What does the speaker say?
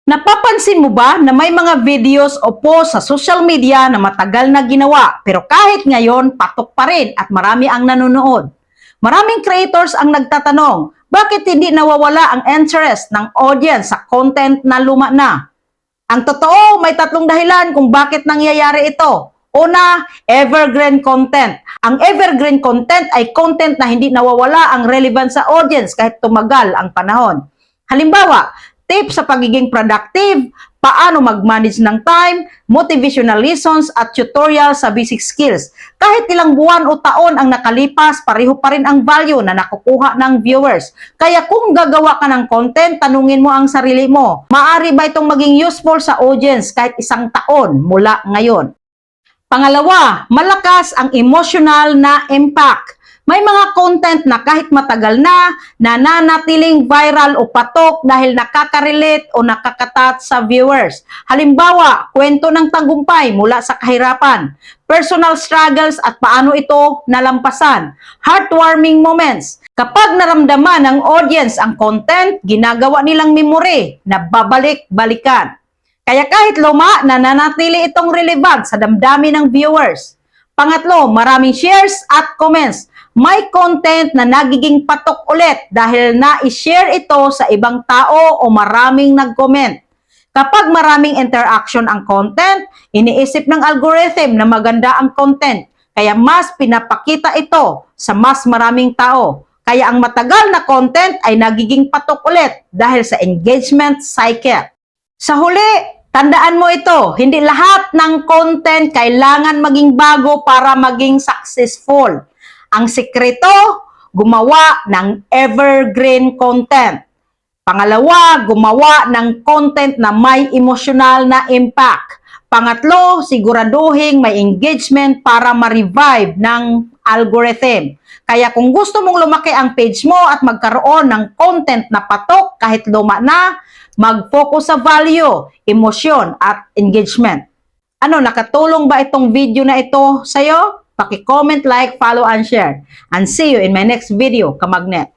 Napapansin mo ba na may mga videos o post sa social media na matagal na ginawa pero kahit ngayon patok pa rin at marami ang nanonood? Maraming creators ang nagtatanong, bakit hindi nawawala ang interest ng audience sa content na luma na? Ang totoo, may tatlong dahilan kung bakit nangyayari ito. Una, evergreen content. Ang evergreen content ay content na hindi nawawala ang relevance sa audience kahit tumagal ang panahon. Halimbawa, tips sa pagiging productive, paano mag-manage ng time, motivational lessons at tutorial sa basic skills. Kahit ilang buwan o taon ang nakalipas, pareho pa rin ang value na nakukuha ng viewers. Kaya kung gagawa ka ng content, tanungin mo ang sarili mo, maaari ba itong maging useful sa audience kahit isang taon mula ngayon? Pangalawa, malakas ang emotional na impact. May mga content na kahit matagal na, nananatiling viral o patok dahil nakaka-relate o nakakatat sa viewers. Halimbawa, kwento ng tagumpay mula sa kahirapan, personal struggles at paano ito nalampasan, heartwarming moments. Kapag naramdaman ng audience ang content, ginagawa nilang memory na babalik-balikan. Kaya kahit luma, nananatili itong relevant sa damdamin ng viewers. Pangatlo, maraming shares at comments. May content na nagiging patok ulit dahil na-share ito sa ibang tao o maraming nag-comment. Kapag maraming interaction ang content, iniisip ng algorithm na maganda ang content, kaya mas pinapakita ito sa mas maraming tao. Kaya ang matagal na content ay nagiging patok ulit dahil sa engagement cycle. Sa huli, tandaan mo ito, hindi lahat ng content kailangan maging bago para maging successful. Ang sikreto, gumawa ng evergreen content. Pangalawa, gumawa ng content na may emosyonal na impact. Pangatlo, siguraduhin may engagement para ma-revive ng algorithm. Kaya kung gusto mong lumaki ang page mo at magkaroon ng content na patok kahit luma na, mag-focus sa value, emosyon at engagement. Ano, nakatulong ba itong video na ito sa'yo? Paki-comment, like, follow, and share. And see you in my next video, Kamagnet.